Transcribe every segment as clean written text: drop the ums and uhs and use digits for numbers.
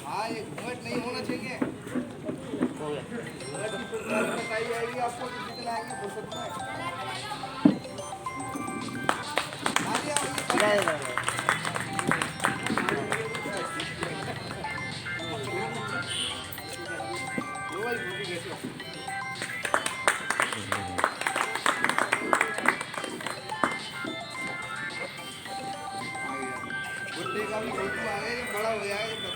हाँ, ये घूंघट नहीं होना चाहिए। घूंघट की फुलकारी बताई जाएगी आपको कि कितने आएंगे हो सकता है। बड़ा हो जाएगा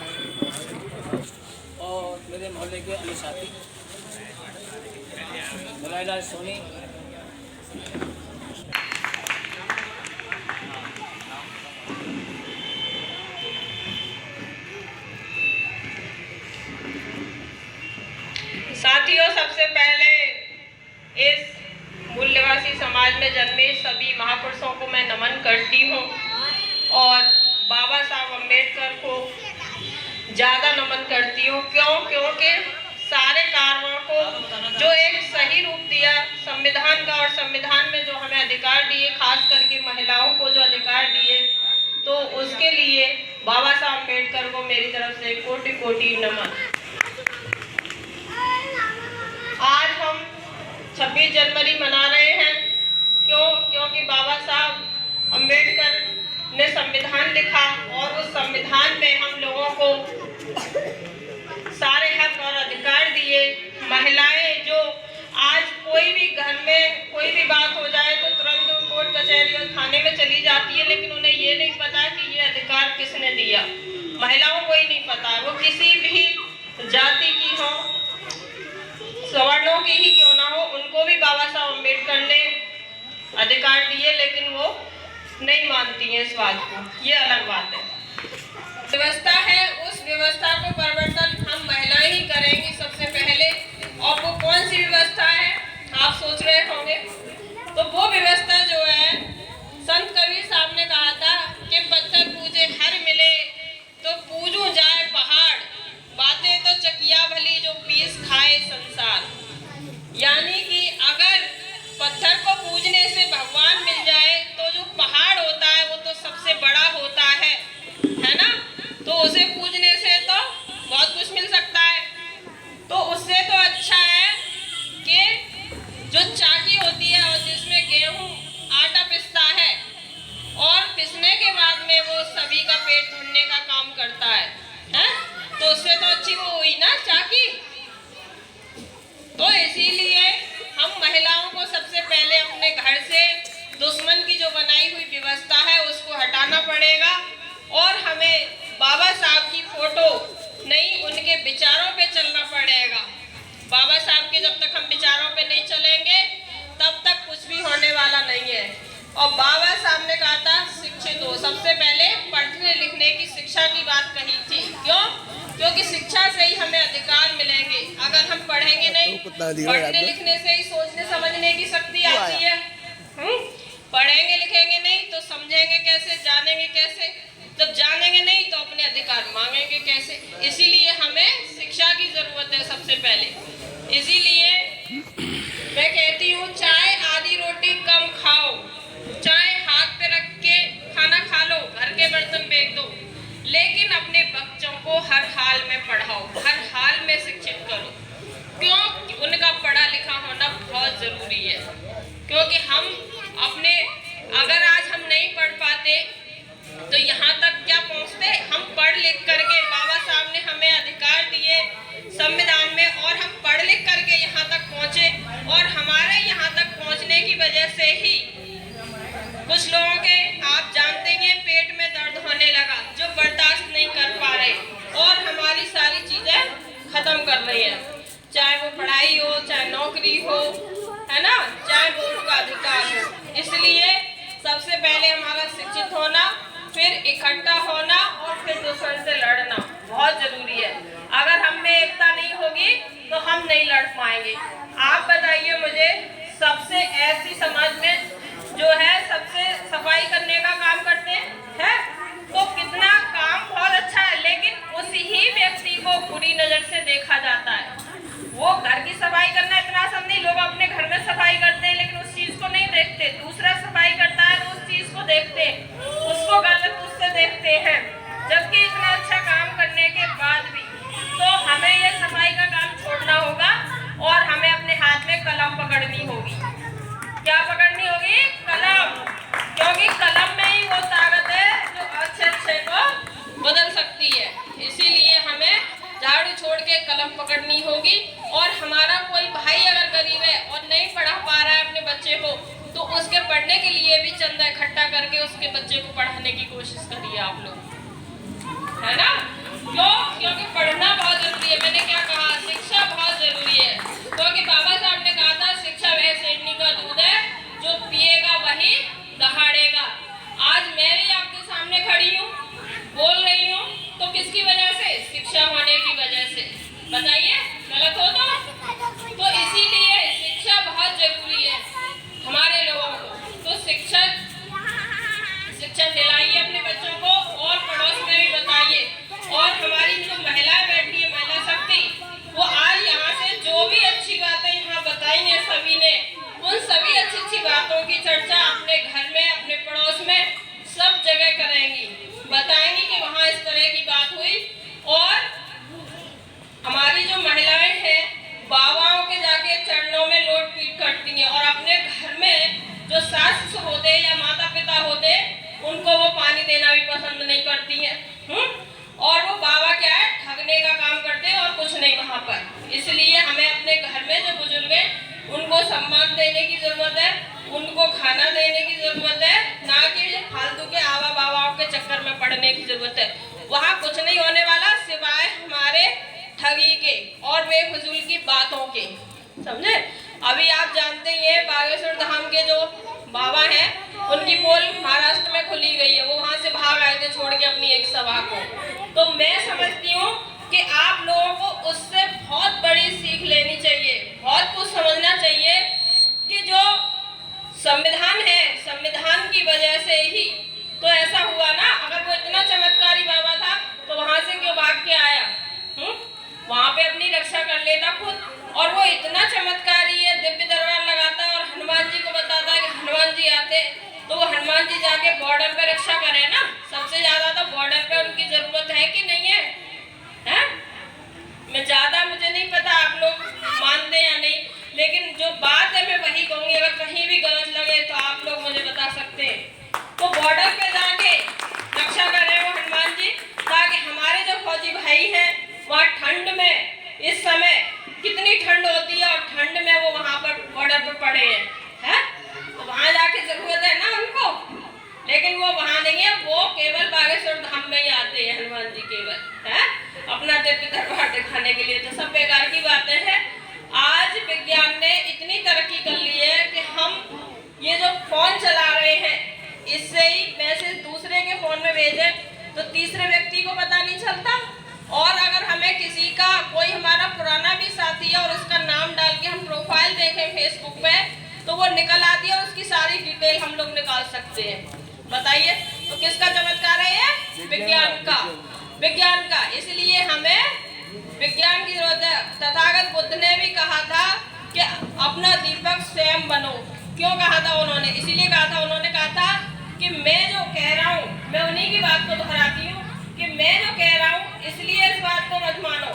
और मेरे मोहल्ले के अली साथी भलाईलाल सोनी, साथियों, सबसे पहले इस मूल्यवासी समाज में जन्मे सभी महापुरुषों को मैं नमन करती हूँ और बाबा साहब अम्बेडकर को ज़्यादा नमन करती हूँ। क्योंकि सारे कार्यों को जो एक सही रूप दिया संविधान का, और संविधान में जो हमें अधिकार दिए, खास करके महिलाओं को जो अधिकार दिए, तो उसके लिए बाबा साहब अम्बेडकर को मेरी तरफ से कोटि कोटि नमन। आज हम 26 जनवरी मना रहे हैं। क्योंकि बाबा साहब अम्बेडकर ने संविधान लिखा और उस संविधान में हम लोगों को सारे हक और अधिकार दिए। महिलाएं जो आज कोई भी घर में कोई भी बात हो जाए तो तुरंत कोर्ट कचहरी और थाने में चली जाती है, लेकिन उन्हें ये नहीं पता कि ये अधिकार किसने दिया। महिलाओं को ही नहीं पता है, वो किसी भी जाति की हो, सवर्णों की ही क्यों ना हो, उनको भी बाबा साहब अम्बेडकर ने अधिकार दिए, लेकिन वो नहीं मानती है इस बात को। ये अलग बात है। व्यवस्था है, उस व्यवस्था को परिवर्तन हम महिलाएं ही करेंगी सबसे पहले। और वो कौन सी व्यवस्था है आप सोच रहे होंगे, तो वो व्यवस्था जो है, संत कबीर साहब ने कहा था कि पत्थर पूजे हर मिले तो पूजू जाए पहाड़, बातें तो चकिया भली जो पीस खाए संसार। यानी कि अगर पत्थर को पूजने से भगवान मिल जाए तो जो पहाड़ होता है वो तो सबसे बड़ा होता है ना, तो उसे पूजने से तो बहुत कुछ मिल सकता है। तो उससे तो अच्छा है कि जो चाकी होती है और जिसमें गेहूं आटा पिसता है और पिसने के बाद में वो सभी का पेट भरने का काम करता है, तो उससे तो अच्छी वो हुई ना चाकी। तो इसीलिए हम महिलाओं को सबसे पहले अपने घर से दुश्मन की जो बनाई हुई व्यवस्था है उसको हटाना पड़ेगा और हमें बाबा साहब की फोटो नहीं, उनके विचारों पे चलना पड़ेगा। बाबा साहब के जब तक हम विचारों पे नहीं चलेंगे तब तक कुछ भी होने वाला नहीं है। और बाबा साहब ने कहा था शिक्षित हो, सबसे पहले पढ़ने लिखने की शिक्षा की बात कही थी। क्योंकि शिक्षा से ही हमें अधिकार मिलेंगे। अगर हम पढ़ेंगे नहीं, पढ़ने लिखने से ही सोचने समझने की शक्ति आती है। पढ़ेंगे लिखेंगे नहीं तो समझेंगे कैसे, जानेंगे कैसे, जब जानेंगे नहीं तो अपने अधिकार मांगेंगे कैसे। इसीलिए हमें शिक्षा की जरूरत है सबसे पहले। इसीलिए मैं कहती हूँ, चाय आधी रोटी कम खाओ, चाय हाथ पे रख के खाना खा लो, घर के बर्तन फेंक दो, लेकिन अपने बच्चों को हर हाल में पढ़ाओ, हर हाल में शिक्षित करो। क्यों? उनका पढ़ा लिखा होना बहुत जरूरी है। क्योंकि हम अपने, अगर आज हम नहीं पढ़ पाते तो यहाँ तक क्या पहुँचते। हम पढ़ लिख करके, बाबा साहब ने हमें अधिकार दिए संविधान में और हम पढ़ लिख करके यहाँ तक पहुँचे। और हमारे यहाँ तक पहुँचने की वजह से ही कुछ लोगों के, आप जानते हैं, पेट में दर्द होने लगा, जो बर्दाश्त नहीं कर पा रहे और हमारी सारी चीजें खत्म कर रही है। चाहे वो पढ़ाई हो, चाहे नौकरी हो, है ना, चाहे वोट का अधिकार हो। इसलिए सबसे पहले हमारा शिक्षित होना, फिर इकट्ठा होना और फिर दूसरों से लड़ना बहुत जरूरी है। अगर हम में एकता नहीं होगी तो हम नहीं लड़ पाएंगे। आप बताइए मुझे, सबसे ऐसी समाज में जो है सबसे सफाई करने का काम करते हैं, तो कितना काम बहुत अच्छा है, लेकिन उसी ही व्यक्ति को बुरी नजर से देखा जाता है। वो घर की सफाई करना इतना आसान नहीं, लोग अपने घर में सफाई करते हैं लेकिन उस चीज को नहीं देखते। दूसरा सफाई करता देखते हैं, उसको गलत उससे देखते हैं, जबकि इतना अच्छा काम करने के बाद भी। तो हमें ये सफाई का काम छोड़ना होगा और हमें अपने हाथ में कलम पकड़नी होगी। क्या पकड़नी होगी? कलम, क्योंकि कलम में ही वो ताकत है जो अच्छे को बदल सकती है। इसीलिए हमें झाड़ू छोड़ के कलम पकड़नी होगी। और हमारा कोई भाई अगर गरीब है और नहीं पढ़ा पा रहा है अपने बच्चे को, तो उसके पढ़ने के लिए भी चंदा इकट्ठा करके उसके बच्चे को पढ़ाने की कोशिश करिए आप लोग, है ना? क्यों? क्योंकि पढ़ना बहुत जरूरी है। मैंने क्या कहा? शिक्षा बहुत जरूरी है, क्योंकि बाबा साहब ने कहा था शिक्षा वह शेरनी का दूध है जो पिएगा वही दहाड़ेगा। आज मैं भी आपके सामने खड़ी हूँ, बोल रही हूँ, तो किसकी वजह से? शिक्षा होने की वजह से। बताइए, गलत हो तो इसीलिए शिक्षा बहुत जरूरी है हमारे लोगों को। तो शिक्षा दिलाइए अपने बच्चों को और पड़ोस में भी बताइए। और हमारी जो महिलाएं बैठी है, महिला शक्ति, वो आज यहाँ से जो भी अच्छी बातें यहाँ बताई हैं सभी ने, उन सभी अच्छी बातों की चर्चा अपने घर में, अपने पड़ोस में सब जगह करेंगी, बताएंगी कि वहाँ इस तरह की बात हुई। और हमारी जो महिलाएं हैं, बाबाओं के जाके चरणों में लोट पीट करती हैं और अपने घर में जो सास ससुर होते या माता पिता होते, उनको वो पानी देना भी पसंद नहीं करती हैं। और वो बाबा क्या है, ठगने का काम करते हैं और कुछ नहीं वहाँ पर। इसलिए हमें अपने घर में जो बुजुर्ग हैं, उनको सम्मान देने की जरूरत है, उनको खाना देने की जरूरत है, ना कि फालतू के आवा बाबाओं के चक्कर में पड़ने की जरूरत है। वहाँ कुछ नहीं होने वाला सिवाय हमारे ठगी के और बेफजूल की बातों के, समझे? अभी आप जानते ही हैं, बागेश्वर धाम के जो बाबा हैं, उनकी पोल महाराष्ट्र में खुली गई है। वो वहाँ से भाग आए थे छोड़ के अपनी एक सभा को। तो मैं समझती हूँ कि आप लोगों को उससे बहुत बड़ी सीख लेनी चाहिए, बहुत कुछ समझना चाहिए कि जो संविधान है, संविधान की वजह से ही तो ऐसा हुआ ना। अगर वो इतना चमत्कारी बाबा था तो वहां से क्यों भाग के आया? वहां पे अपनी रक्षा कर लेता खुद। और वो इतना चमत्कारी है, दिव्य दरबार लगाता है और हनुमान जी को बताता है कि हनुमान जी आते, तो वो हनुमान जी जाके बॉर्डर पे रक्षा करे ना। सबसे ज्यादा तो बॉर्डर पे उनकी जरूरत है कि नहीं है? हैं? मैं ज्यादा मुझे नहीं पता आप लोग मानते या नहीं, लेकिन जो बात है मैं वही कहूंगी। अगर कहीं भी गलत लगे तो आप लोग मुझे बता सकते हैं। तो बॉर्डर पे जाके रक्षा करे वो हनुमान जी, ताकि हमारे जो फौजी भाई हैं वहाँ ठंड में, इस समय कितनी ठंड होती है और ठंड में वो वहाँ पर बॉर्डर पर पड़े हैं, तो वहाँ जाके जरूरत है ना उनको। लेकिन वो वहाँ नहीं है, वो केवल बागेश्वर धाम में ही आते हैं हनुमान जी केवल, है अपना दिव्य दरबार दिखाने के लिए। तो सब बेकार की बातें हैं। आज विज्ञान ने इतनी तरक्की कर ली है कि हम ये जो फोन चला रहे हैं, इससे ही मैसेज दूसरे के फोन में भेजे तो तीसरे व्यक्ति को पता नहीं चलता। और अगर हमें किसी का, कोई हमारा पुराना भी साथी है और उसका नाम डाल के हम प्रोफाइल देखें फेसबुक पे, तो वो निकल आती है और उसकी सारी डिटेल हम लोग निकाल सकते हैं। बताइए, तो किसका चमत्कार है ये? विज्ञान का, विज्ञान का। इसलिए हमें विज्ञान की जरूरत है। तथागत बुद्ध ने भी कहा था कि अपना दीपक स्वयं बनो। क्यों कहा था उन्होंने? इसीलिए कहा था, उन्होंने कहा था कि मैं जो कह रहा हूँ, मैं उन्हीं की बात को दोहराती हूँ कि मैं जो कह रहा हूँ इसलिए इस बात को मत मानो,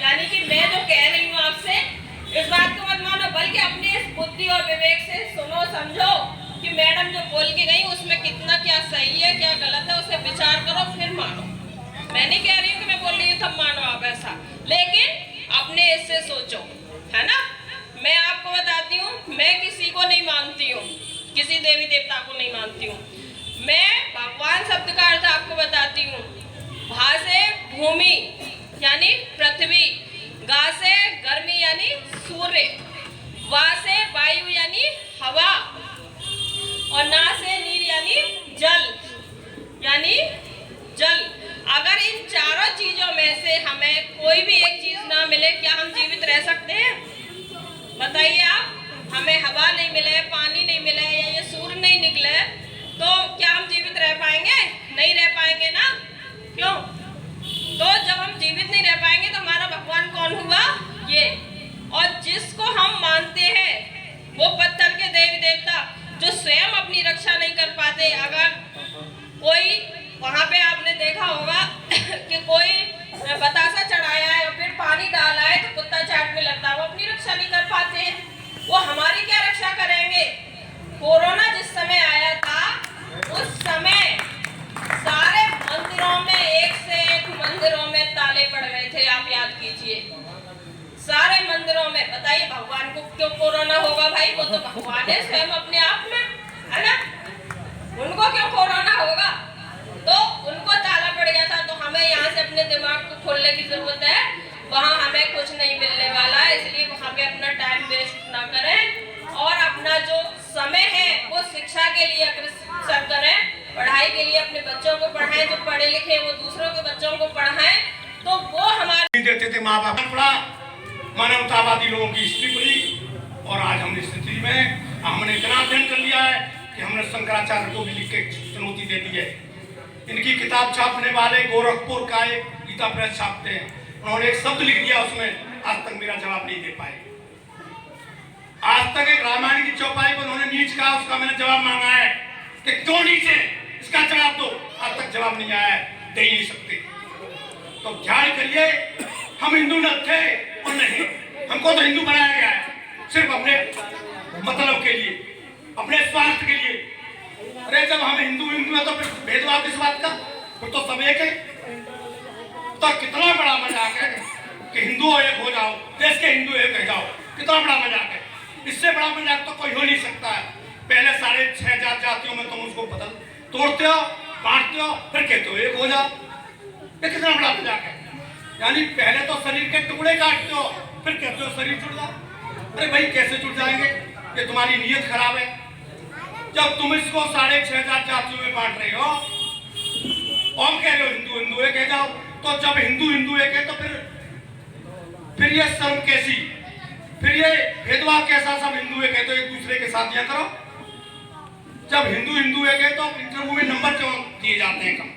यानी कि मैं जो कह रही हूँ आपसे इस बात को मत मानो, बल्कि अपनी इस बुद्धि और विवेक से सुनो, समझो कि मैडम जो बोल के गई उसमें कितना क्या सही है क्या गलत है, उसे विचार करो फिर मानो। मैं नहीं कह रही हूँ कि मैं बोल रही हूँ तब मानो आप ऐसा, लेकिन अपने इससे सोचो, है ना? मैं आपको बताती हूँ, मैं किसी को नहीं मानती हूँ, किसी देवी देवता को नहीं मानती हूँ। मैं भगवान शब्द का अर्थ आपको बताती हूँ। भा से भूमि यानी पृथ्वी, गा से गर्मी यानी सूर्य, वा से वायु यानी हवा, और ना से नीर यानी जल, यानी जल। अगर इन चारों चीजों में से हमें कोई भी एक चीज ना मिले, क्या हम जीवित रह सकते हैं? बताइए आप। हमें हवा नहीं मिले, पानी नहीं मिले, या ये सूर्य नहीं निकले, तो क्या हम जीवित रह पाएंगे? नहीं रह पाएंगे ना। क्यों? तो जब हम जीवित नहीं रह पाएंगे तो हमारा भगवान कौन हुआ? ये। और जिसको हम मानते हैं वो पत्थर के देवी देवता जो स्वयं अपनी रक्षा रक्षा नहीं कर पाते। अगर कोई वहाँ पे आपने देखा होगा कि कोई बतासा चढ़ाया है और फिर पानी डाला है तो कुत्ता चाटने लगता है, वो अपनी रक्षा नहीं कर पाते हैं, वो हमारी क्या रक्षा करेंगे। कोरोना जिस समय आया था उस समय सारे मंदिरों में एक से एक मंदिरों में ताले पड़ गए थे, आप याद कीजिए। सारे मंदिरों में, बताइए भगवान को क्यों कोरोना होगा भाई, वो तो भगवान है स्वयं अपने आप में, है ना, उनको क्यों कोरोना होगा। तो उनको ताला पड़ गया था। तो हमें यहाँ से अपने दिमाग को खोलने की जरूरत है, वहाँ हमें कुछ नहीं मिलने वाला है, इसलिए वहाँ पे अपना टाइम वेस्ट ना करें और अपना जो समय है वो शिक्षा के लिए अग्रसर करें, पढ़ाई के लिए अपने बच्चों को पढ़ाएं, जो पढ़े लिखे वो दूसरों के बच्चों को पढ़ाएं, तो वो हमारे देते थे माँ बाप पढ़ा, मानवतावादी लोगों की हिस्ट्री पढ़ी और आज हम इस स्थिति में हमने इतना अध्ययन कर लिया है कि हमने शंकराचार्य को भी लिख के चुनौती दे दी है। इनकी किताब छापने वाले गोरखपुर का एक गीता प्रेस छापते हैं, उन्होंने एक शब्द लिख दिया उसमें, आज तक मेरा जवाब नहीं दे पाए। आज तक एक रामायण की चौपाई पर उन्होंने नीच कहा, उसका मैंने जवाब मांगा है कि क्यों नीच है, इसका जवाब दो, आज तक जवाब नहीं आया है, दे ही नहीं सकते। तो ख्याल करिए, हम हिंदू न थे और नहीं, हमको तो हिंदू बनाया गया है सिर्फ अपने मतलब के लिए, अपने स्वार्थ के लिए। अरे जब हम हिंदू है तो फिर भेदभाव किस बात का, फिर तो सब एक है। तो कितना बड़ा मजाक है कि हिंदू एक हो जाओ, देश के हिंदू एक हो जाओ, कितना बड़ा मजाक है। इससे बड़ा मजाक तो कोई हो नहीं सकता है। पहले 6.5 जातियों में तुम उसको बदल तोड़ते हो, बांटते हो, फिर कहते हो एक हो जाओ, ये कितना बड़ा मजाक है। यानी पहले तो शरीर के टुकड़े काटते हो, फिर कहते हो शरीर जुड़ जाओ। अरे भाई कैसे जुड़ जाएंगे, ये तुम्हारी नीयत खराब है। जब तुम इसको 6.5 जातियों में बांट रहे हो और कह रहे हो हिंदू हिंदू एक है जाओ, तो जब हिंदू हिंदू एक है तो फिर ये शर्म कैसी, फिर ये भेदभाव कैसा, सब हिंदू एक है तो एक दूसरे के शादियां करो। जब हिंदू हिंदू एक है तो इंटरव्यू में नंबर क्यों दिए जाते हैं कम।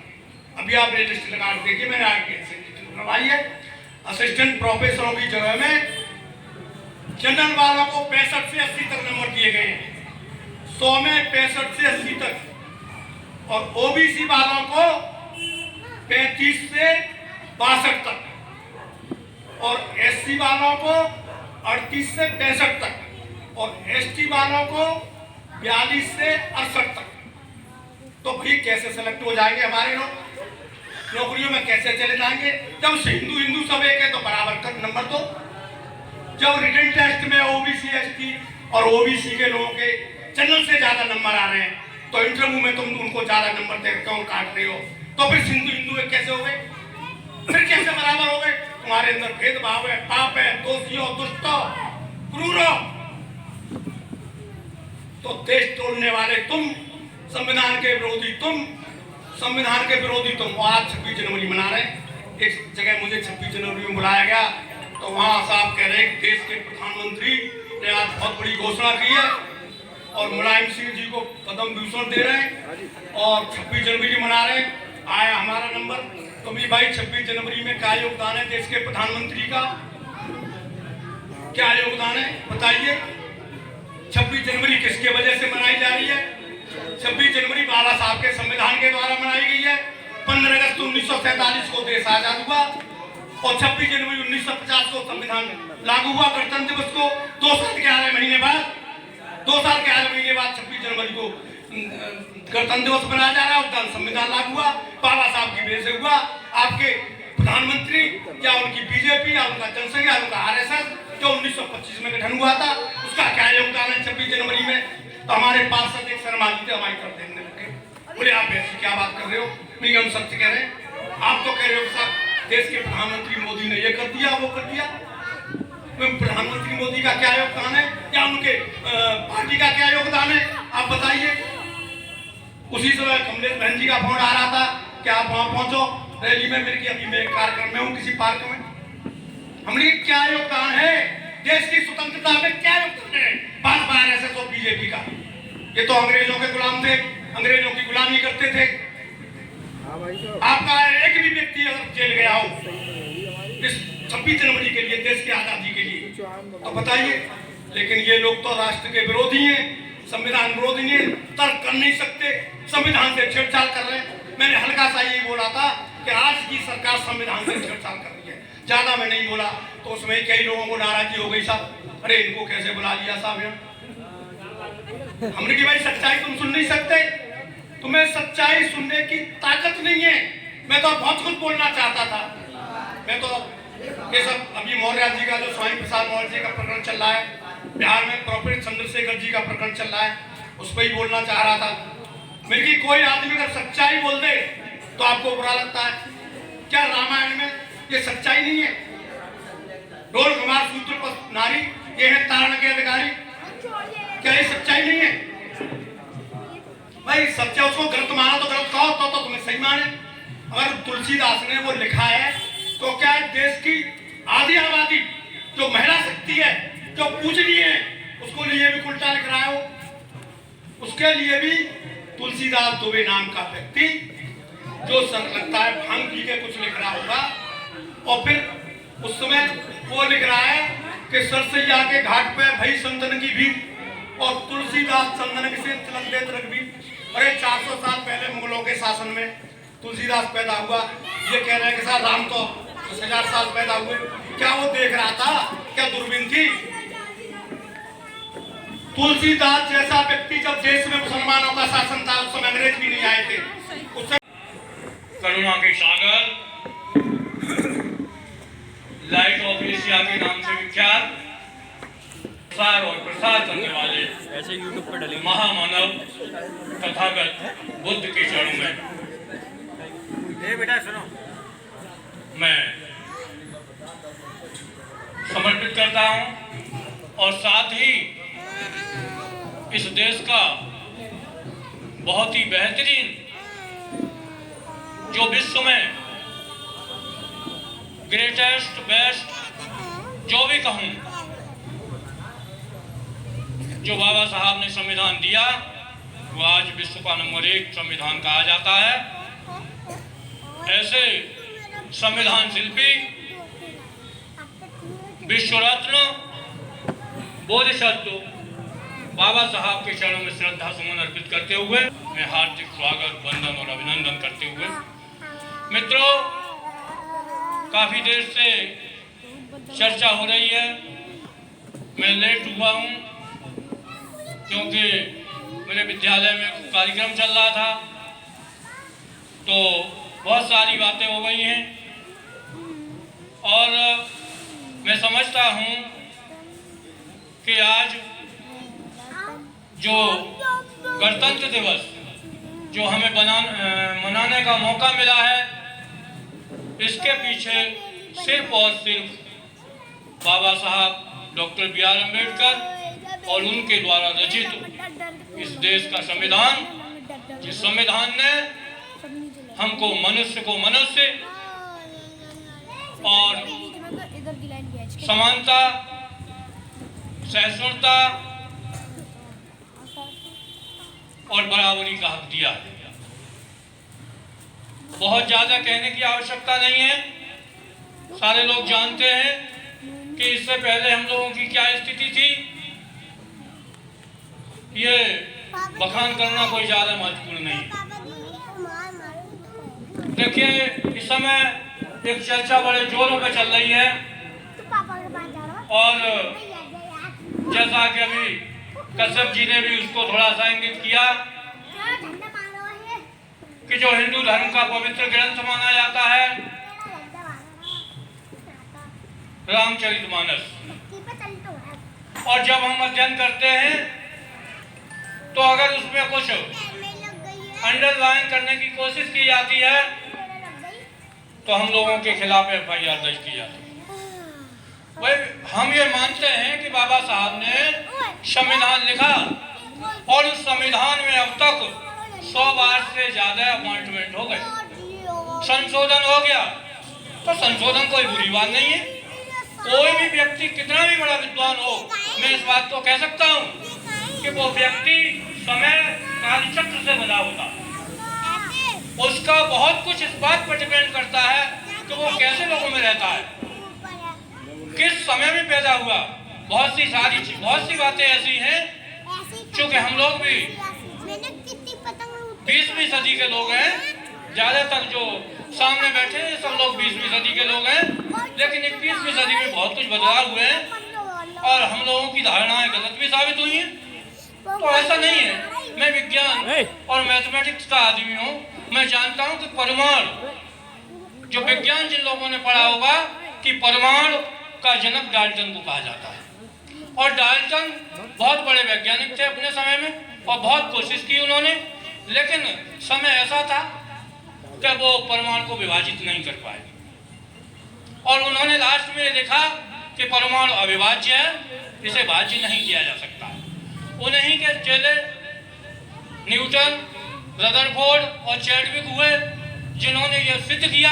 अभी आप लिस्ट लगा के देखिए, मैंने आगे करवाई है, असिस्टेंट प्रोफेसरों की जगह में जनरल वालों को 65 से 80 तक नंबर दिए गए हैं, 100 में 65 से 80 तक, और ओबीसी वालों को 35 से 62 तक, और एससी वालों को 38 से 65 तक, और एसटी वालों को 42 से 68 तक। तो भाई कैसे सेलेक्ट हो जाएंगे हमारे लोग, नौकरियों में कैसे चले जाएंगे। जब हिंदू हिंदू सब एक है तो बराबर का नंबर दो। जब रिटन टेस्ट में ओबीसी एसटी और ओबीसी के लोगों के जनरल से ज्यादा नंबर आ रहे हैं, तो इंटरव्यू में तुम उनको ज्यादा नंबर दे क्यों काट रहे हो। तो फिर हिंदू हिंदू एक कैसे हो गए, फिर कैसे बराबर हो गए। तुम्हारे अंदर भेदभाव है, पाप है, दोषियों, दुष्टों, क्रूरों। तो देश तोड़ने वाले तुम, संविधान के विरोधी तुम, संविधान के विरोधी तुम। आज 26 जनवरी मना रहे हैं। एक जगह मुझे 26 जनवरी में बुलाया गया, तो वहां साहब कह रहे हैं देश के प्रधानमंत्री ने आज बहुत बड़ी घोषणा की है और मुलायम सिंह जी को पद्म भूषण दे रहे हैं और 26 जनवरी मना रहे हैं। आया हमारा नंबर, तो भी भाई 26 जनवरी में क्या योगदान है देश के प्रधानमंत्री का, क्या योगदान है बताइए। 26 जनवरी किसके वजह से मनाई जा रही है। 26 जनवरी बाबा साहब के संविधान के द्वारा मनाई गई है। 15 अगस्त 1947 को देश आजाद हुआ और 26 जनवरी 1950 को संविधान लागू हुआ। गणतंत्र दिवस को 2 साल के 8 महीने बाद 26 जनवरी को गणतंत्र दिवस मनाया जा रहा है और संविधान लागू हुआ। बाबा साहब की वजह से हुआ। आपके प्रधानमंत्री या उनकी बीजेपी या उनका जनसंघ या उनका आरएसएस जो 1925 में गठन हुआ था, उसका क्या योगदान है 26 जनवरी में। तो हमारे पास एक शर्मा जी थे, हमारी तरफ देखने लगे, बोले आप ऐसी क्या बात कर रहे हो। नहीं, हम सत्य कह रहे हैं। आप तो कह रहे हो साहब देश के प्रधानमंत्री मोदी ने ये कर दिया वो कर दिया। प्रधानमंत्री मोदी का क्या योगदान है या उनके पार्टी का क्या योगदान है, आप बताइए। उसी समय कमलेश बहन जी का फोन आ रहा था कि आप वहां पहुंचो रैली में, मेरे की अभी मैं कार्यक्रम में हूँ किसी पार्क में। हमने क्या योगदान है देश की स्वतंत्रता में, क्या योगदान है भाजपा आरएसएस और बीजेपी का। ये तो अंग्रेजों के गुलाम थे, अंग्रेजों की गुलामी करते थे। आपका एक भी व्यक्ति अगर जेल गया हो इस 26 जनवरी के लिए, देश की आजादी के लिए, तो बताइए। लेकिन ये लोग तो राष्ट्र के विरोधी हैं, संविधान विरोधी नहीं, तर्क कर नहीं सकते, संविधान से छेड़छाड़ कर रहे हैं। मैंने हल्का सा यही बोला था कि आज की सरकार संविधान से छेड़छाड़ कर रही है, ज्यादा मैं नहीं बोला। तो उसमें कई लोगों को नाराजगी हो गई, साहब अरे इनको कैसे बुला लिया साहब यहाँ। हमने की भाई सच्चाई तुम सुन नहीं सकते, तुम्हें सच्चाई सुनने की ताकत नहीं है। मैं तो बहुत कुछ बोलना चाहता था, मैं तो ये सब अभी मौर्य जी का जो स्वामी प्रसाद मौर्य जी का प्रकरण चल रहा है, बिहार में प्रोफेसर चंद्रशेखर जी का प्रकरण चल रहा है, उस पर ही बोलना चाह रहा था। मेरे की कोई आदमी अगर सच्चाई बोल दे तो आपको बुरा लगता है क्या? रामायण में ये सच्चाई नहीं है? रोल कुमार सूत्र पर नारी, ये है तारण के अधिकारी, क्या ये सच्चाई नहीं है? भाई सच्चा उसको गलत माना तो गलत कहो, तो तुम्हें सही माने। अगर तुलसीदास ने वो लिखा है तो क्या देश की आधी आबादी जो महिला शक्ति है, जो पूजनीय है, उसको लिए भी उल्टा लिख रहा है। उसके लिए भी तुलसीदास दुबे नाम का व्यक्ति जो सर लगता है भांग पी के कुछ लिख रहा होगा, और फिर उस समय वो लिख रहा है कि सरसैया के घाट पे भई संतन की भीड़ और तुलसीदास चंदन से तिलक दे तिलक भी। अरे 400 साल पहले मुगलों के शासन में तुलसीदास पैदा हुआ, ये कह रहे हैं कि साहब राम तो 10,000 साल पैदा हुए। क्या वो देख रहा था? क्या दूरबीन थी? तुलसीदास जैसा व्यक्ति जब देश में मुसलमानों का शासन था, उस समय अंग्रेज भी नहीं आए थे। उस करुणा के सागर, लाइट ऑफ एशिया के नाम से विख्यात, प्रसार और प्रसार करने वाले ऐसे यूट्यूब पर डलेंगे महामानव तथागत बुद्ध के चरणों में बेटा सुनो, मैं समर्पित करता हूं, और साथ ही इस देश का बहुत ही बेहतरीन, जो विश्व में ग्रेटेस्ट बेस्ट जो भी कहूं, जो बाबा साहब ने संविधान दिया, वो आज विश्व का नंबर 1 संविधान कहा जाता है। ऐसे संविधान शिल्पी, विश्व रत्न, बोधिसत्व बाबा साहब के चरणों में श्रद्धा सुमन अर्पित करते हुए मैं हार्दिक स्वागत, वंदन और अभिनंदन करते हुए, मित्रों, काफी देर से चर्चा हो रही है। मैं लेट हुआ हूँ क्योंकि मेरे विद्यालय में कार्यक्रम चल रहा था, तो बहुत सारी बातें हो गई हैं, और मैं समझता हूँ कि आज जो गणतंत्र दिवस जो हमें मनाने का मौका मिला है, इसके पीछे सिर्फ और सिर्फ बाबा साहब डॉक्टर B.R. अम्बेडकर और उनके द्वारा रचित इस देश का संविधान, जिस संविधान ने हमको मनुष्य और समानता, सहिष्णुता और बराबरी का हक दिया है। बहुत ज्यादा कहने की आवश्यकता नहीं है, सारे लोग जानते हैं कि इससे पहले हम लोगों की क्या स्थिति थी। ये बखान करना कोई ज्यादा महत्वपूर्ण नहीं है। देखिए, इस समय एक चर्चा बड़े जोरों पे चल रही है, और जैसा कि अभी कश्यप जी ने भी उसको थोड़ा सा इंगित किया कि जो हिंदू धर्म का पवित्र ग्रंथ माना जाता है रामचरितमानस, और जब हम अध्ययन करते हैं तो अगर उसमें कुछ अंडरलाइन करने की कोशिश की जाती है तो हम लोगों के खिलाफ FIR दर्ज की जाती है। वही हम ये मानते हैं कि बाबा साहब ने संविधान लिखा, और उस संविधान में अब तक 100 बार से ज्यादा अपॉइंटमेंट हो गए, संशोधन हो गया, तो संशोधन कोई बुरी बात नहीं है। कोई भी व्यक्ति कितना भी बड़ा विद्वान हो, मैं इस बात को कह सकता हूँ कि वो व्यक्ति समय कालचक्र से बना होता, उसका बहुत कुछ इस बात पर डिपेंड करता है कि वो कैसे लोगों में रहता है, किस समय में पैदा हुआ। बहुत सी बातें ऐसी हैं चूंकि हम लोग भी 20वीं सदी के लोग हैं, ज्यादातर जो सामने बैठे हैं सब लोग 20वीं सदी के लोग हैं, लेकिन 21वीं सदी में बहुत कुछ बदलाव हुए हैं और हम लोगों की धारणाएं गलत भी साबित हुई हैं। तो ऐसा नहीं है, मैं विज्ञान और मैथमेटिक्स का आदमी हूँ। मैं जानता हूँ कि परमाणु, जो विज्ञान जिन लोगों ने पढ़ा होगा कि परमाणु का जनक डाल्टन को कहा जाता है, और डाल्टन बहुत बड़े वैज्ञानिक थे अपने समय में और बहुत कोशिश की उन्होंने, लेकिन समय ऐसा था कि वो परमाणु को विभाजित नहीं कर पाए और उन्होंने लास्ट में देखा कि परमाणु अविभाज्य है, इसे भाज्य नहीं किया जा सकता। उन्हीं के चेले न्यूटन, रदरफोर्ड और चैडविक हुए जिन्होंने यह सिद्ध किया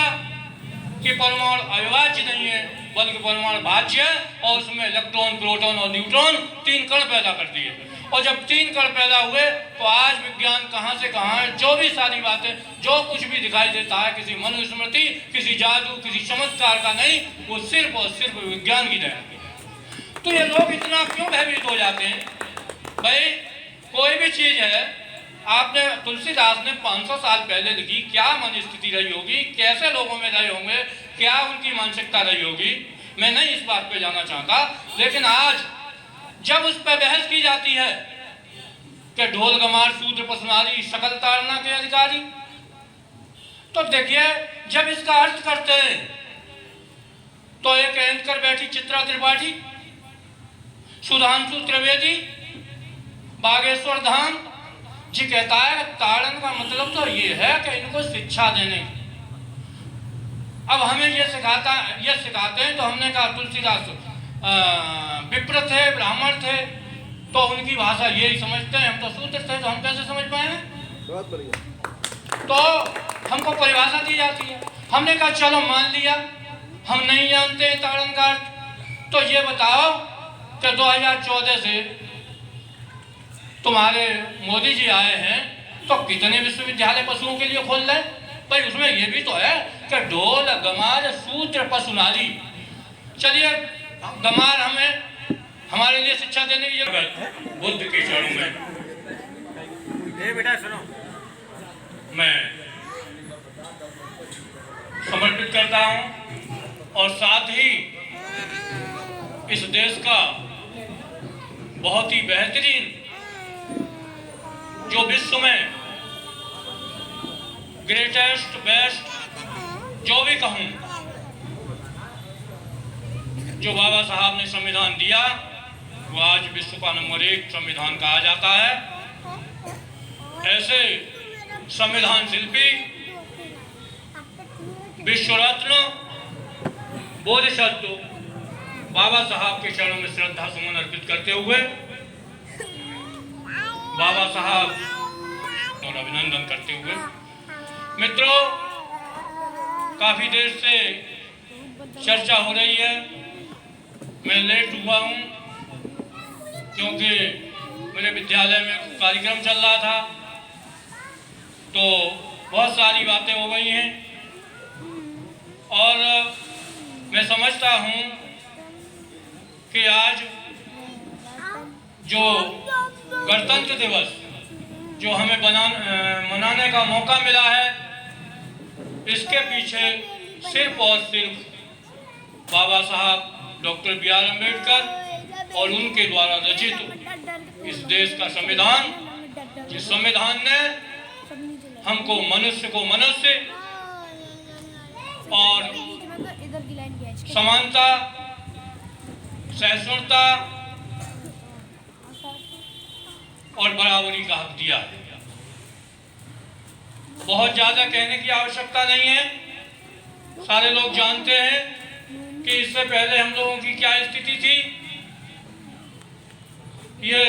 कि परमाणु अविभाज्य नहीं है बल्कि परमाणु भाज्य है और उसमें इलेक्ट्रॉन, प्रोटॉन और न्यूट्रॉन 3 कण पैदा कर दिए। और जब 3 कण पैदा हुए तो आज विज्ञान कहाँ से कहाँ है, जो भी सारी बातें, जो कुछ भी दिखाई देता है किसी मनुस्मृति, किसी जादू, किसी चमत्कार का नहीं, वो सिर्फ और सिर्फ विज्ञान की देन है। तो ये लोग इतना क्यों भयभीत हो जाते हैं? भाई कोई भी चीज है, आपने तुलसीदास ने 500 साल पहले लिखी, क्या मन स्थिति रही होगी, कैसे लोगों में रहे होंगे, क्या उनकी मानसिकता रही होगी, मैं नहीं इस बात पे जाना चाहता। लेकिन आज जब उस पर बहस की जाती है कि ढोल गमार शूद्र पसनारी सकल ताड़ना के अधिकारी, तो देखिए जब इसका अर्थ करते हैं तो एक एंकर बैठी चित्रा त्रिपाठी, सुधांशु त्रिवेदी, बागेश्वर धाम जी कहता है ताड़न का मतलब तो ये है कि इनको शिक्षा देने। अब हमें ये सिखाते हैं तो हमने कहा तुलसीदास विप्र थे, ब्राह्मण थे, तो उनकी भाषा यही समझते हैं, हम तो शूद्र थे तो हम कैसे समझ पाए? बहुत बढ़िया। तो हमको परिभाषा दी जाती है, हमने कहा चलो मान लिया हम नहीं जानते हैं ताड़न का अर्थ, तो ये बताओ कि 2014 से तुम्हारे मोदी जी आए हैं तो कितने विश्वविद्यालय पशुओं के लिए खोल रहे? भाई उसमें ये भी तो है कि ढोल गमार शूद्र पशुनारी। चलिए गमार हमें हमारे लिए शिक्षा देने की जरूरत, बुद्ध के चरणों में ए बेटा सुनो, मैं समर्पित करता हूं और साथ ही इस देश का बहुत ही बेहतरीन, जो विश्व में ग्रेटेस्ट बेस्ट जो भी कहूं, जो बाबा साहब ने संविधान दिया वो आज विश्व का नंबर 1 संविधान कहा जाता है। ऐसे संविधान शिल्पी, विश्व रत्न, बोधिसत्व बाबा साहब के चरणों में श्रद्धा सुमन अर्पित करते हुए बाबा साहब और अभिनंदन करते हुए, मित्रों काफी देर से चर्चा हो रही है, मैं लेट हुआ हूँ क्योंकि मेरे विद्यालय में कार्यक्रम चल रहा था, तो बहुत सारी बातें हो गई हैं और मैं समझता हूँ कि आज जो गणतंत्र दिवस जो हमें मनाने का मौका मिला है, इसके पीछे सिर्फ और सिर्फ बाबा साहब डॉक्टर B.R. अम्बेडकर और उनके द्वारा रचित इस देश का संविधान, जिस संविधान ने हमको मनुष्य को मनुष्य और समानता, सहिष्णुता और बराबरी का हक दिया है। बहुत ज्यादा कहने की आवश्यकता नहीं है, सारे लोग जानते हैं कि इससे पहले हम लोगों की क्या स्थिति थी। ये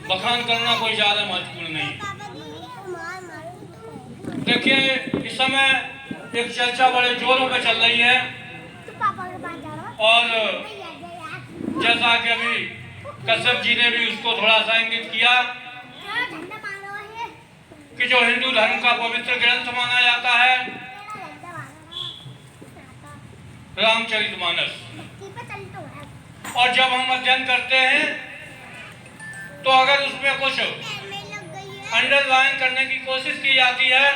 बखान करना कोई ज्यादा महत्वपूर्ण नहीं है। देखिए इस समय एक चर्चा बड़े जोरों पे चल रही है और जैसा कि अभी कश्यप जी ने भी उसको थोड़ा सा इंगित किया कि जो हिंदू धर्म का पवित्र ग्रंथ माना जाता है रामचरितमानस, और जब हम अध्ययन करते हैं तो अगर उसमें कुछ अंडरलाइन करने की कोशिश की जाती है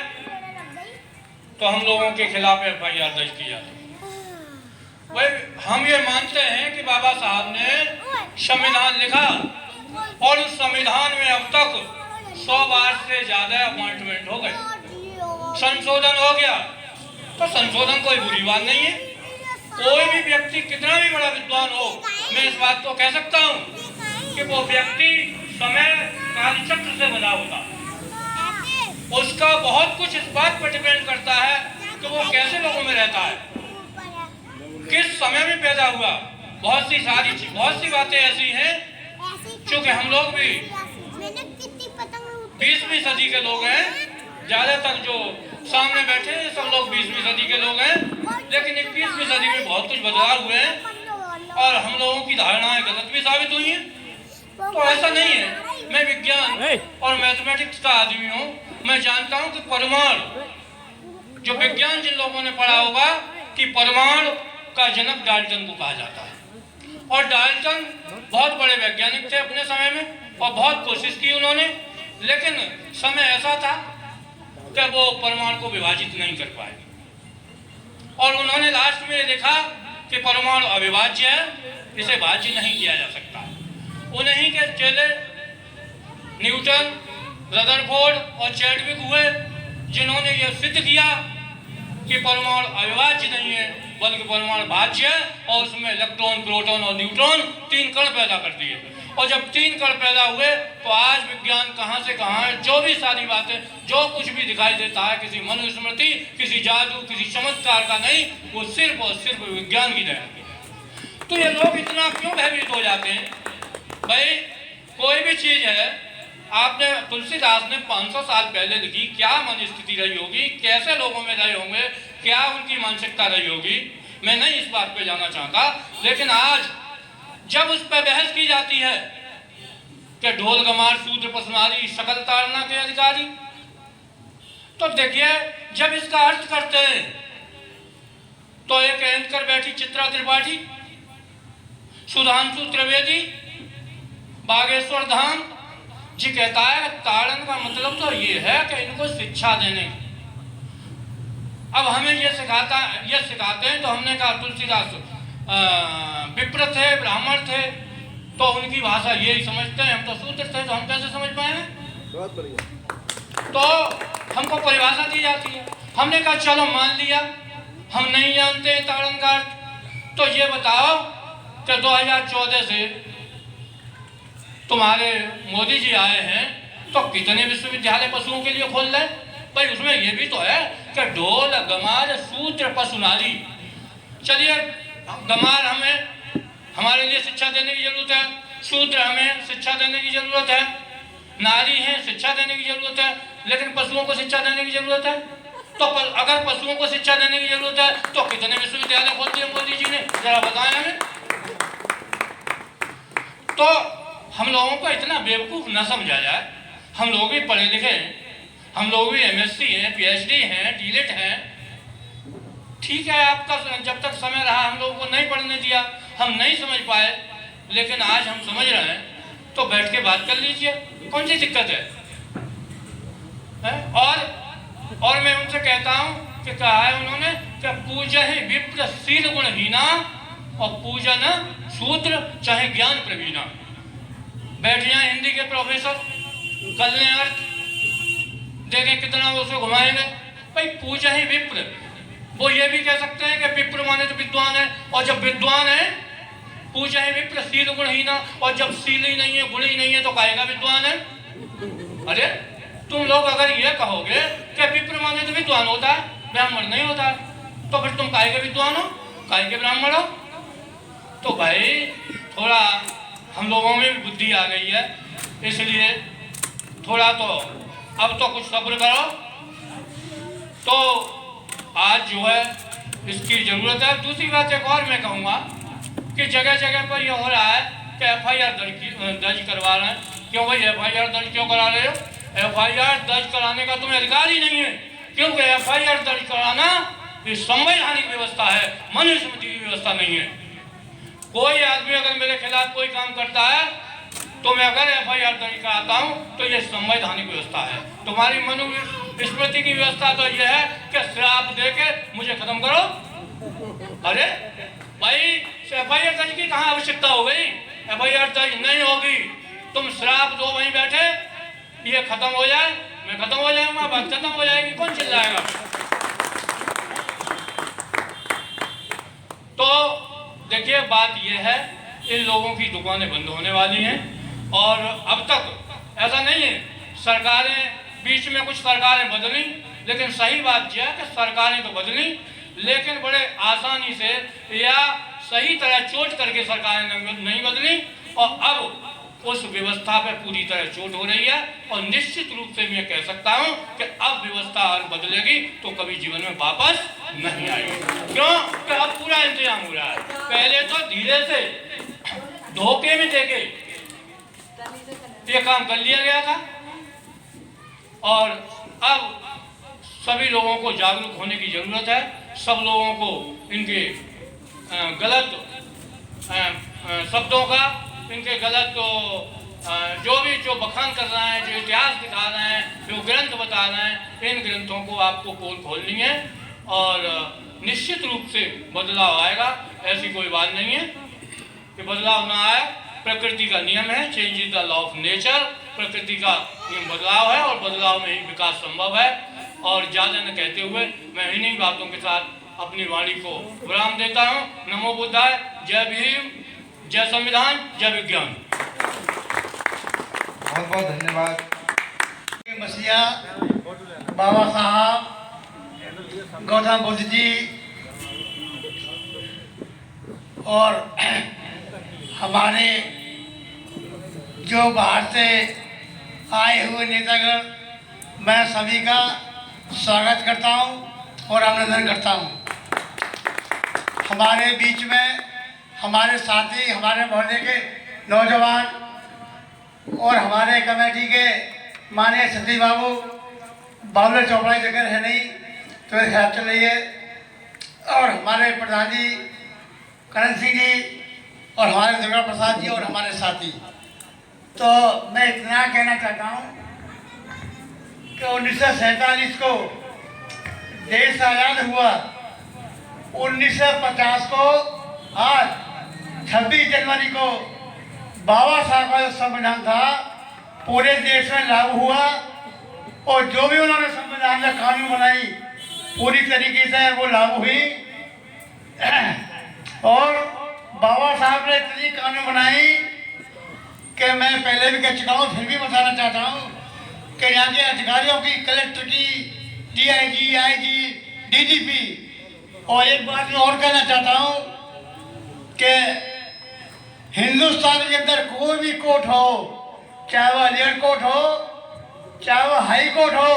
तो हम लोगों के खिलाफ FIR दर्ज की जाती है। भाई हम ये मानते हैं कि बाबा साहब ने संविधान लिखा और उस संविधान में अब तक 100 बार से ज्यादा अपॉइंटमेंट हो गए, संशोधन हो गया। तो संशोधन कोई बुरी बात नहीं है। कोई भी व्यक्ति कितना भी बड़ा विद्वान हो, मैं इस बात को कह सकता हूँ कि वो व्यक्ति समय कालचक्र से बना होता, उसका बहुत कुछ इस बात पर डिपेंड करता है कि वो कैसे लोगों में रहता है, किस समय में पैदा हुआ। बहुत सी बातें ऐसी हैं क्योंकि हम लोग भी 20वीं सदी के लोग हैं, ज्यादातर जो सामने बैठे हैं सब लोग 20वीं सदी के लोग हैं, लेकिन 21वीं सदी में बहुत कुछ बदलाव हुए हैं और हम लोगों की धारणाएं गलत भी साबित हुई हैं। तो ऐसा नहीं है। मैं विज्ञान और मैथमेटिक्स का आदमी हूँ। मैं जानता हूँ कि परमाणु, जो विज्ञान जिन लोगों ने पढ़ा होगा कि परमाणु का जनक डाल्टन को कहा जाता है, और डाल्टन बहुत बड़े वैज्ञानिक थे अपने समय में और बहुत कोशिश की उन्होंने, लेकिन समय ऐसा था कि वो परमाणु को विभाजित नहीं कर पाए और उन्होंने लास्ट में देखा कि परमाणु अविभाज्य है, इसे भाज्य नहीं किया जा सकता। उन्हीं के चेले न्यूटन, रदरफोर्ड और चैडविक हुए जिन्होंने यह सिद्ध किया कि परमाणु अविभाज्य नहीं है बल्कि परमाणु भाज्य है और उसमें इलेक्ट्रॉन, प्रोटॉन और न्यूट्रॉन 3 कण पैदा कर दिए। और जब 3 कण पैदा हुए तो आज विज्ञान कहां से कहां है। जो भी सारी बातें, जो कुछ भी दिखाई देता है किसी मनुस्मृति, किसी जादू, किसी चमत्कार का नहीं, वो सिर्फ और सिर्फ विज्ञान की देन है। तो ये लोग इतना क्यों भयभीत हो जाते हैं? भाई कोई भी चीज है, आपने तुलसीदास ने 500 साल पहले लिखी, क्या मन स्थिति रही होगी, कैसे लोगों में रहे होंगे, क्या उनकी मानसिकता रही होगी, मैं नहीं इस बात पे जाना चाहता। लेकिन आज जब उस पर बहस की जाती है कि ढोल गमार सूत्र पसनारी सकल ताड़ना के अधिकारी, तो देखिए जब इसका अर्थ करते हैं तो एक एंकर बैठी चित्रा त्रिपाठी, सुधांशु त्रिवेदी, बागेश्वर धाम जी कहता है ताड़न का मतलब तो ये है कि इनको शिक्षा देने। अब हमें ये सिखाते हैं तो हमने कहा तुलसीदास विप्र थे, ब्राह्मण थे, तो उनकी भाषा यही समझते हैं, हम तो शूद्र थे तो हम कैसे समझ पाए? बहुत बढ़िया। तो हमको परिभाषा दी जाती है। हमने कहा चलो मान लिया, हम नहीं जानते ताड़न का अर्थ, तो ये बताओ कि 2014 से तुम्हारे मोदी जी आए हैं तो कितने विश्वविद्यालय पशुओं के लिए खोल रहे? भाई उसमें ये भी तो है कि ढोल गमार सूत्र पशुनारी। चलिए गमार हमारे लिए शिक्षा देने की जरूरत है, सूत्र हमें शिक्षा देने की जरूरत है, नारी है शिक्षा देने की जरूरत है, लेकिन पशुओं को शिक्षा देने की जरूरत है। तो अगर पशुओं को शिक्षा देने की जरूरत है तो कितने विश्वविद्यालय खोल दिए मोदी जी ने, जरा बताएं हमें। तो हम लोगों को इतना बेवकूफ न समझा जाए। हम लोग भी पढ़े लिखे हैं, हम लोग भी MSc हैं, PhD हैं, डीलेट हैं। ठीक है, आपका जब तक समय रहा हम लोगों को नहीं पढ़ने दिया, हम नहीं समझ पाए, लेकिन आज हम समझ रहे हैं तो बैठ के बात कर लीजिए, कौन सी दिक्कत है? और मैं उनसे कहता हूँ कि कहा है उन्होंने कि पूजहि विप्र शील गुणहीना और पूजन शूद्र चाहे ज्ञान प्रवीणा। बैठ जाए हिंदी के प्रोफेसर, कर लें अर्थ, देखें कितना वो उसको घुमाएंगे। भाई पूजा ही विप्र, वो ये भी कह सकते हैं कि विप्र माने तो विद्वान है, और जब विद्वान है पूजा ही विप्र शील गुणहीना, और जब शील ही नहीं है, गुण ही नहीं है तो काहेगा विद्वान है? अरे तुम लोग अगर ये कहोगे कि विप्र माने तो विद्वान होता है, ब्राह्मण नहीं होता, तो फिर तुम काहे के विद्वान हो, काहे के ब्राह्मण हो? तो भाई थोड़ा हम लोगों में भी बुद्धि आ गई है, इसलिए थोड़ा तो अब तो कुछ सब्र करो। तो आज जो है इसकी ज़रूरत है। दूसरी बात एक और मैं कहूँगा कि जगह जगह पर यह हो रहा है कि FIR दर्ज करवा रहे हैं। क्यों भाई FIR दर्ज क्यों करा रहे हो? FIR दर्ज कराने का तुम्हें अधिकार ही नहीं है, क्योंकि FIR दर्ज कराना ये संवैधानिक व्यवस्था है, मनुस्मृति की व्यवस्था नहीं है। कोई आदमी अगर मेरे खिलाफ कोई काम करता है तो मैं अगर FIR दर्ज कराता हूँ तो ये संवैधानिक व्यवस्था है। तुम्हारी मनुस्मृति की व्यवस्था तो ये है कि श्राप दे के मुझे खत्म करो। अरे भाई FIR दर्ज की कहाँ आवश्यकता हो गई? FIR दर्ज नहीं होगी, तुम श्राप दो वहीं बैठे, ये खत्म हो जाए, मैं खत्म हो जाऊंगा, बात खत्म हो जाएगी, कौन चिल्लाएगा? तो देखिए बात यह है, इन लोगों की दुकानें बंद होने वाली हैं और अब तक ऐसा नहीं है, सरकारें बीच में कुछ सरकारें बदली, लेकिन सही बात यह है कि सरकारें तो बदली लेकिन बड़े आसानी से या सही तरह चोट करके सरकारें नहीं बदली और अब उस व्यवस्था पे पूरी तरह चोट हो रही है। और निश्चित रूप से मैं कह सकता हूं कि अब व्यवस्था और बदलेगी तो कभी जीवन में वापस नहीं आएगी। क्यों? कि अब पूरा इंतजाम हो रहा है। पहले तो धीरे से धोखे में देके ये काम कर लिया गया था और अब सभी लोगों को जागरूक होने की जरूरत है। सब लोगों को इनके गलत शब्दों का, इनके गलत जो बखान कर रहे हैं, जो इतिहास दिखा रहे हैं, जो ग्रंथ बता रहे हैं, इन ग्रंथों को आपको पोल खोलनी है और निश्चित रूप से बदलाव आएगा। ऐसी कोई बात नहीं है कि बदलाव ना आए। प्रकृति का नियम है, change is the law of nature. प्रकृति का नियम बदलाव है और बदलाव में ही विकास संभव है। और ज़्यादा न कहते हुए मैं इन्हीं बातों के साथ अपनी वाणी को विराम देता हूँ। नमो बुद्धाय। जय भीम, जय संविधान, जय विज्ञान। बहुत बहुत धन्यवाद। मसीहा बाबा साहब, गौतम बुद्ध जी और हमारे जो बाहर से आए हुए नेतागण, मैं सभी का स्वागत करता हूं और अभिनंदन करता हूं। हमारे बीच में हमारे साथी, हमारे मोहल्ले के नौजवान और हमारे कमेटी के माननीय सतीश बाबू बाबुल चौपड़ा जगह है नहीं तो ख्याल चल रही है, और हमारे प्रधान जी करण सिंह जी और हमारे दुर्गा प्रसाद जी और हमारे साथी। तो मैं इतना कहना चाहता हूँ कि 1947 को देश आज़ाद हुआ, 1950 को आज 26 जनवरी को बाबा साहब का जो संविधान था पूरे देश में लागू हुआ और जो भी उन्होंने संविधान में कानून बनाई पूरी तरीके से वो लागू हुई। और बाबा साहब ने इतनी कानून बनाई कि मैं पहले भी कह चुका हूँ, फिर भी बताना चाहता हूँ कि यहाँ के अधिकारियों की, कलेक्टर की, DIG, IG, DGP, और एक बात मैं और कहना चाहता हूँ कि हिंदुस्तान के अंदर कोई भी कोर्ट हो, चाहे वो अलीगढ़ कोर्ट हो, चाहे वो हाई कोर्ट हो,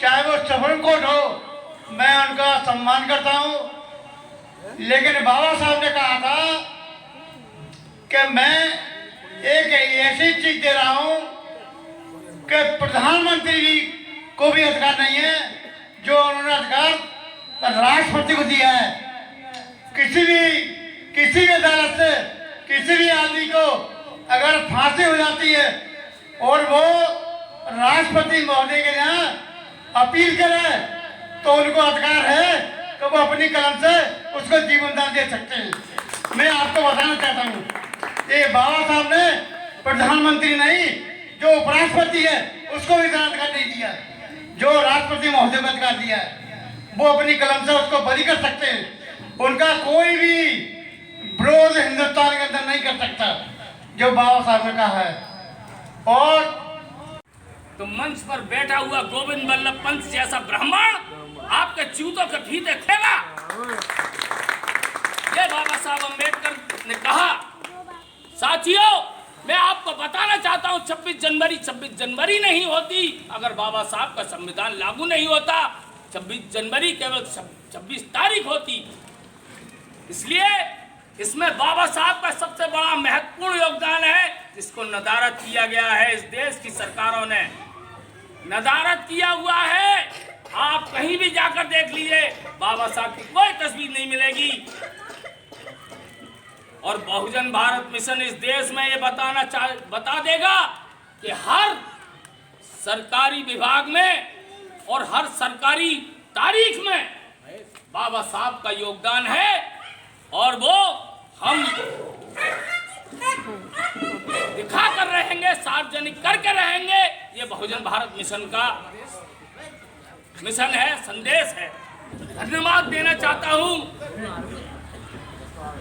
चाहे वो सुप्रीम कोर्ट हो, मैं उनका सम्मान करता हूँ। लेकिन बाबा साहब ने कहा था कि मैं एक ऐसी चीज दे रहा हूँ कि प्रधानमंत्री जी को भी अधिकार नहीं है जो उन्होंने अधिकार राष्ट्रपति को दिया है। किसी भी अदालत से किसी भी आदमी को अगर फांसी हो जाती है और वो राष्ट्रपति महोदय के यहाँ अपील करे तो उनको अधिकार है कि वो अपनी कलम से उसको जीवन दान दे सकते हैं। मैं आपको बताना चाहता हूँ, ये बाबा साहब ने प्रधानमंत्री नहीं, जो उपराष्ट्रपति है उसको भी अधिकार नहीं दिया, जो राष्ट्रपति महोदय को अधिकार दिया है, वो अपनी कलम से उसको बरी कर सकते हैं। उनका कोई भी विरोध हिंदुस्तान के अंदर नहीं कर सकता जो बाबा साहब ने कहा है। और तो मंच पर बैठा हुआ गोविंद वल्लभ पंत जैसा ब्राह्मण आपके जूतों के फीते खेला। ये बाबा साहब अम्बेडकर ने कहा। साथियों, मैं आपको बताना चाहता हूं 26 जनवरी नहीं होती अगर बाबा साहब का संविधान लागू नहीं होता। 26 जनवरी केवल 26 तारीख होती। इसलिए इसमें बाबा साहब का सबसे बड़ा महत्वपूर्ण योगदान है, जिसको नदारद किया गया है। इस देश की सरकारों ने नदारद किया हुआ है। आप कहीं भी जाकर देख लीजिए, बाबा साहब की कोई तस्वीर नहीं मिलेगी। और बहुजन भारत मिशन इस देश में ये बता देगा कि हर सरकारी विभाग में और हर सरकारी तारीख में बाबा साहब का योगदान है और वो हम दिखा कर रहेंगे, सार्वजनिक करके रहेंगे। ये बहुजन भारत मिशन का मिशन है, संदेश है। धन्यवाद देना चाहता हूं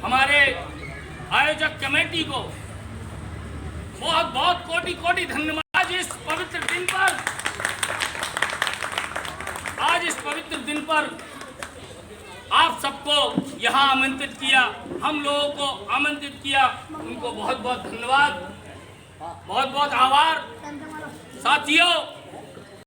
हमारे आयोजक कमेटी को, बहुत बहुत कोटि कोटि धन्यवाद। इस पवित्र दिन पर, आज इस पवित्र दिन पर आप सबको यहाँ आमंत्रित किया, हम लोगों को आमंत्रित किया, उनको बहुत बहुत धन्यवाद, बहुत बहुत आभार। साथियों,